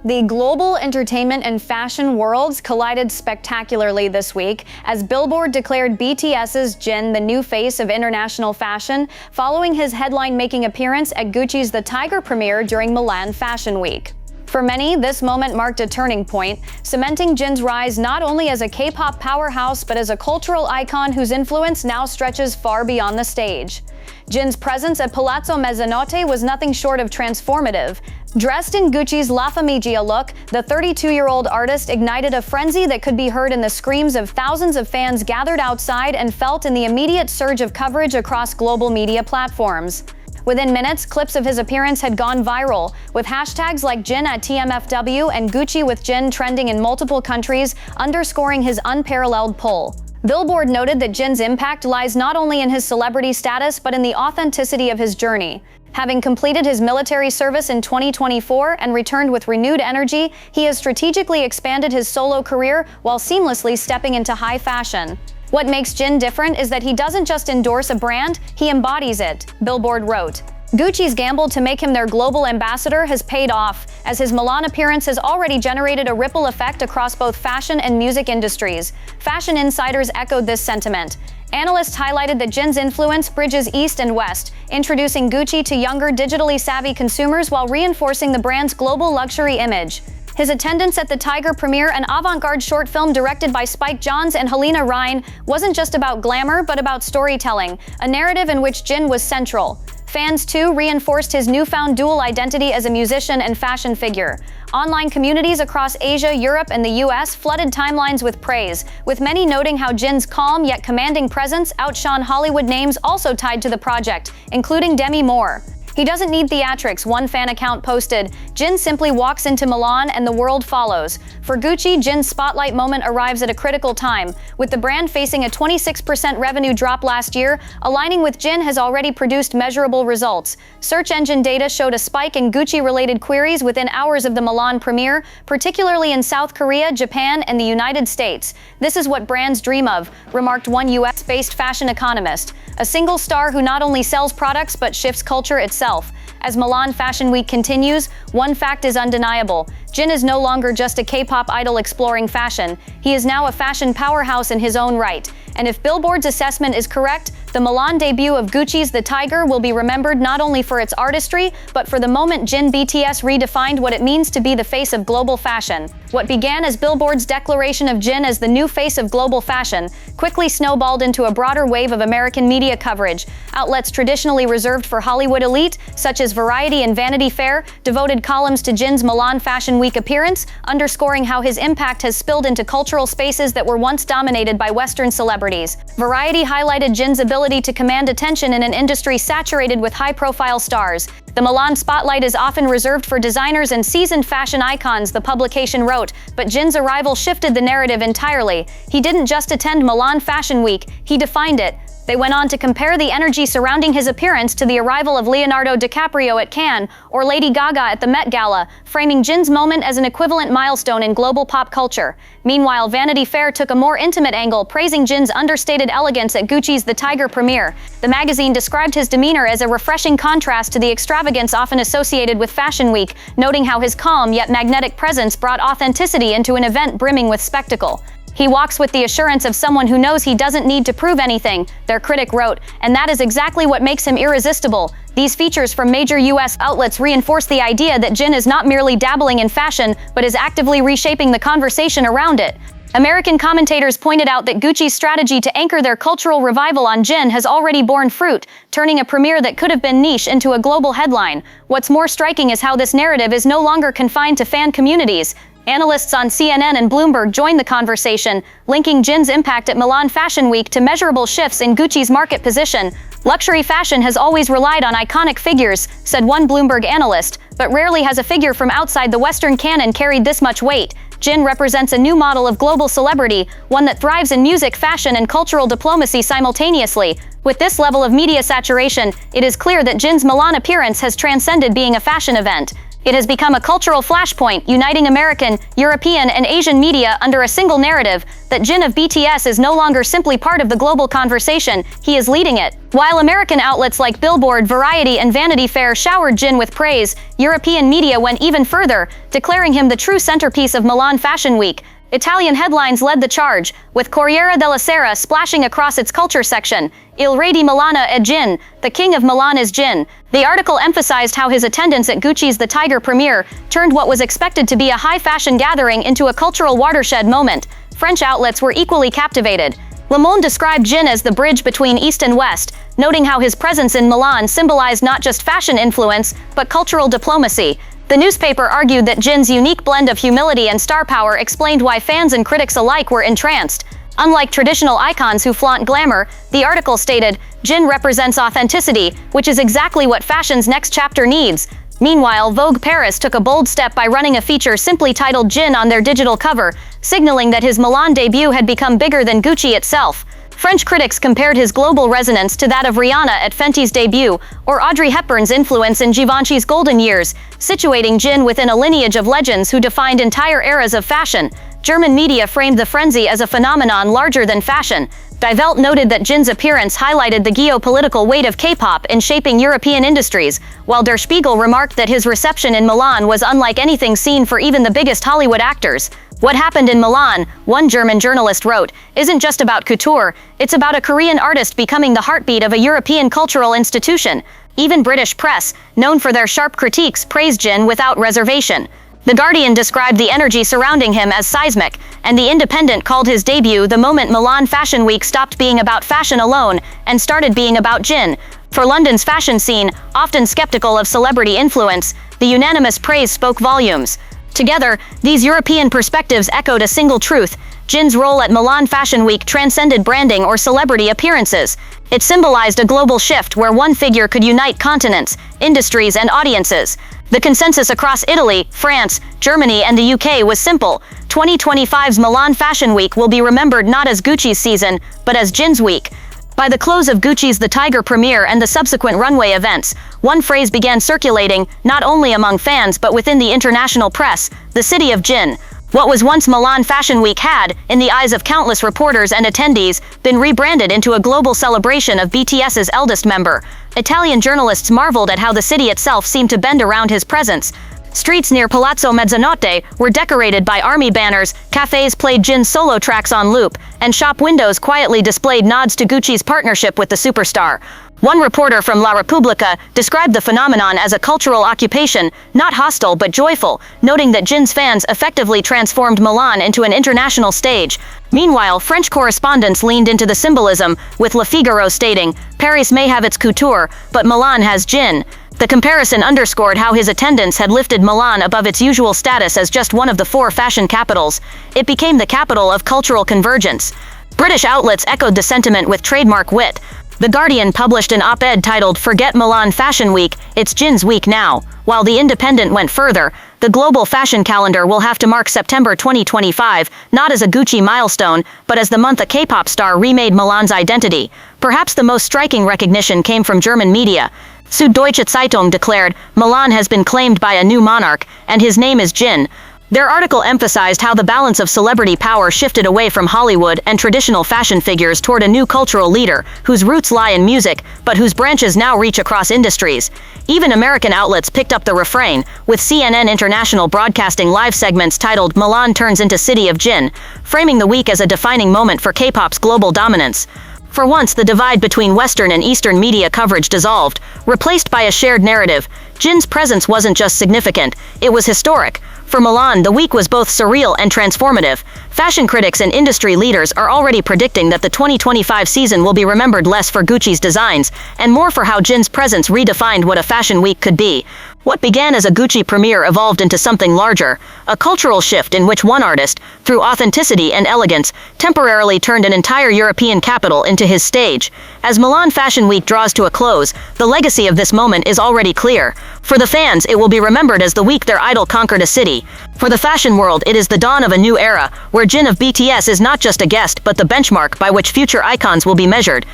The global entertainment and fashion worlds collided spectacularly this week as Billboard declared BTS's Jin the new face of international fashion following his headline-making appearance at Gucci's The Tiger premiere during Milan Fashion Week. For many, this moment marked a turning point, cementing Jin's rise not only as a K-pop powerhouse but as a cultural icon whose influence now stretches far beyond the stage. Jin's presence at Palazzo Mezzanotte was nothing short of transformative. Dressed in Gucci's La Famiglia look, the 32-year-old artist ignited a frenzy that could be heard in the screams of thousands of fans gathered outside and felt in the immediate surge of coverage across global media platforms. Within minutes, clips of his appearance had gone viral, with hashtags like Jin at TMFW and Gucci with Jin trending in multiple countries, underscoring his unparalleled pull. Billboard noted that Jin's impact lies not only in his celebrity status but in the authenticity of his journey. Having completed his military service in 2024 and returned with renewed energy, he has strategically expanded his solo career while seamlessly stepping into high fashion. What makes Jin different is that he doesn't just endorse a brand, he embodies it, Billboard wrote. Gucci's gamble to make him their global ambassador has paid off, as his Milan appearance has already generated a ripple effect across both fashion and music industries. Fashion insiders echoed this sentiment. Analysts highlighted that Jin's influence bridges East and West, introducing Gucci to younger, digitally savvy consumers while reinforcing the brand's global luxury image. His attendance at the Tiger premiere, an avant-garde short film directed by Spike Jonze and Helena Ryan, wasn't just about glamour but about storytelling, a narrative in which Jin was central. Fans, too, reinforced his newfound dual identity as a musician and fashion figure. Online communities across Asia, Europe, and the US flooded timelines with praise, with many noting how Jin's calm yet commanding presence outshone Hollywood names also tied to the project, including Demi Moore. He doesn't need theatrics, one fan account posted. Jin simply walks into Milan and the world follows. For Gucci, Jin's spotlight moment arrives at a critical time. With the brand facing a 26% revenue drop last year, aligning with Jin has already produced measurable results. Search engine data showed a spike in Gucci-related queries within hours of the Milan premiere, particularly in South Korea, Japan, and the United States. This is what brands dream of, remarked one US-based fashion economist. A single star who not only sells products but shifts culture itself. As Milan Fashion Week continues, one fact is undeniable. Jin is no longer just a K-pop idol exploring fashion. He is now a fashion powerhouse in his own right. And if Billboard's assessment is correct, the Milan debut of Gucci's The Tiger will be remembered not only for its artistry, but for the moment Jin BTS redefined what it means to be the face of global fashion. What began as Billboard's declaration of Jin as the new face of global fashion quickly snowballed into a broader wave of American media coverage. Outlets traditionally reserved for Hollywood elite, such as Variety and Vanity Fair, devoted columns to Jin's Milan Fashion Week appearance, underscoring how his impact has spilled into cultural spaces that were once dominated by Western celebrities. Variety highlighted Jin's ability to command attention in an industry saturated with high-profile stars. The Milan spotlight is often reserved for designers and seasoned fashion icons, the publication wrote, but Jin's arrival shifted the narrative entirely. He didn't just attend Milan Fashion Week, he defined it. They went on to compare the energy surrounding his appearance to the arrival of Leonardo DiCaprio at Cannes or Lady Gaga at the Met Gala, framing Jin's moment as an equivalent milestone in global pop culture. Meanwhile, Vanity Fair took a more intimate angle, praising Jin's understated elegance at Gucci's The Tiger premiere. The magazine described his demeanor as a refreshing contrast to the extravagance often associated with Fashion Week, noting how his calm yet magnetic presence brought authenticity into an event brimming with spectacle. He walks with the assurance of someone who knows he doesn't need to prove anything, their critic wrote, and that is exactly what makes him irresistible. These features from major US outlets reinforce the idea that Jin is not merely dabbling in fashion, but is actively reshaping the conversation around it. American commentators pointed out that Gucci's strategy to anchor their cultural revival on Jin has already borne fruit, turning a premiere that could have been niche into a global headline. What's more striking is how this narrative is no longer confined to fan communities. Analysts on CNN and Bloomberg joined the conversation, linking Jin's impact at Milan Fashion Week to measurable shifts in Gucci's market position. Luxury fashion has always relied on iconic figures, said one Bloomberg analyst, but rarely has a figure from outside the Western canon carried this much weight. Jin represents a new model of global celebrity, one that thrives in music, fashion, and cultural diplomacy simultaneously. With this level of media saturation, it is clear that Jin's Milan appearance has transcended being a fashion event. It has become a cultural flashpoint, uniting American, European, and Asian media under a single narrative that Jin of BTS is no longer simply part of the global conversation, he is leading it. While American outlets like Billboard, Variety, and Vanity Fair showered Jin with praise, European media went even further, declaring him the true centerpiece of Milan Fashion Week. Italian headlines led the charge, with Corriere della Sera splashing across its culture section. Il re di Milano è Jin, the king of Milan is Jin. The article emphasized how his attendance at Gucci's The Tiger premiere turned what was expected to be a high-fashion gathering into a cultural watershed moment. French outlets were equally captivated. Le Monde described Jin as the bridge between East and West, noting how his presence in Milan symbolized not just fashion influence, but cultural diplomacy. The newspaper argued that Jin's unique blend of humility and star power explained why fans and critics alike were entranced. Unlike traditional icons who flaunt glamour, the article stated, Jin represents authenticity, which is exactly what fashion's next chapter needs. Meanwhile, Vogue Paris took a bold step by running a feature simply titled Jin on their digital cover, signaling that his Milan debut had become bigger than Gucci itself. French critics compared his global resonance to that of Rihanna at Fenty's debut, or Audrey Hepburn's influence in Givenchy's golden years, situating Jin within a lineage of legends who defined entire eras of fashion. German media framed the frenzy as a phenomenon larger than fashion. Die Welt noted that Jin's appearance highlighted the geopolitical weight of K-pop in shaping European industries, while Der Spiegel remarked that his reception in Milan was unlike anything seen for even the biggest Hollywood actors. What happened in Milan, one German journalist wrote, isn't just about couture, it's about a Korean artist becoming the heartbeat of a European cultural institution. Even British press, known for their sharp critiques, praised Jin without reservation. The Guardian described the energy surrounding him as seismic, and The Independent called his debut the moment Milan Fashion Week stopped being about fashion alone and started being about Jin. For London's fashion scene, often skeptical of celebrity influence, the unanimous praise spoke volumes. Together, these European perspectives echoed a single truth: Jin's role at Milan Fashion Week transcended branding or celebrity appearances. It symbolized a global shift where one figure could unite continents, industries, and audiences. The consensus across Italy, France, Germany, and the UK was simple: 2025's Milan Fashion Week will be remembered not as Gucci's season, but as Jin's week. By the close of Gucci's The Tiger premiere and the subsequent runway events, one phrase began circulating, not only among fans but within the international press: the city of Jin. What was once Milan Fashion Week had, in the eyes of countless reporters and attendees, been rebranded into a global celebration of BTS's eldest member. Italian journalists marveled at how the city itself seemed to bend around his presence. Streets near Palazzo Mezzanotte were decorated by army banners, cafes played Jin's solo tracks on loop, and shop windows quietly displayed nods to Gucci's partnership with the superstar. One reporter from La Repubblica described the phenomenon as a cultural occupation, not hostile but joyful, noting that Jin's fans effectively transformed Milan into an international stage. Meanwhile, French correspondents leaned into the symbolism, with Le Figaro stating, Paris may have its couture, but Milan has Jin. The comparison underscored how his attendance had lifted Milan above its usual status as just one of the four fashion capitals. It became the capital of cultural convergence. British outlets echoed the sentiment with trademark wit. The Guardian published an op-ed titled Forget Milan Fashion Week, it's Jin's week now. While The Independent went further, the global fashion calendar will have to mark September 2025, not as a Gucci milestone, but as the month a K-pop star remade Milan's identity. Perhaps the most striking recognition came from German media. Süddeutsche Zeitung declared, Milan has been claimed by a new monarch, and his name is Jin. Their article emphasized how the balance of celebrity power shifted away from Hollywood and traditional fashion figures toward a new cultural leader, whose roots lie in music, but whose branches now reach across industries. Even American outlets picked up the refrain, with CNN International broadcasting live segments titled Milan Turns into City of Jin, framing the week as a defining moment for K-pop's global dominance. For once, the divide between Western and Eastern media coverage dissolved, replaced by a shared narrative. Jin's presence wasn't just significant, it was historic. For Milan, the week was both surreal and transformative. Fashion critics and industry leaders are already predicting that the 2025 season will be remembered less for Gucci's designs, and more for how Jin's presence redefined what a fashion week could be. What began as a Gucci premiere evolved into something larger, a cultural shift in which one artist, through authenticity and elegance, temporarily turned an entire European capital into his stage. As Milan Fashion Week draws to a close, the legacy of this moment is already clear. For the fans, it will be remembered as the week their idol conquered a city. For the fashion world, it is the dawn of a new era, where Jin of BTS is not just a guest but the benchmark by which future icons will be measured.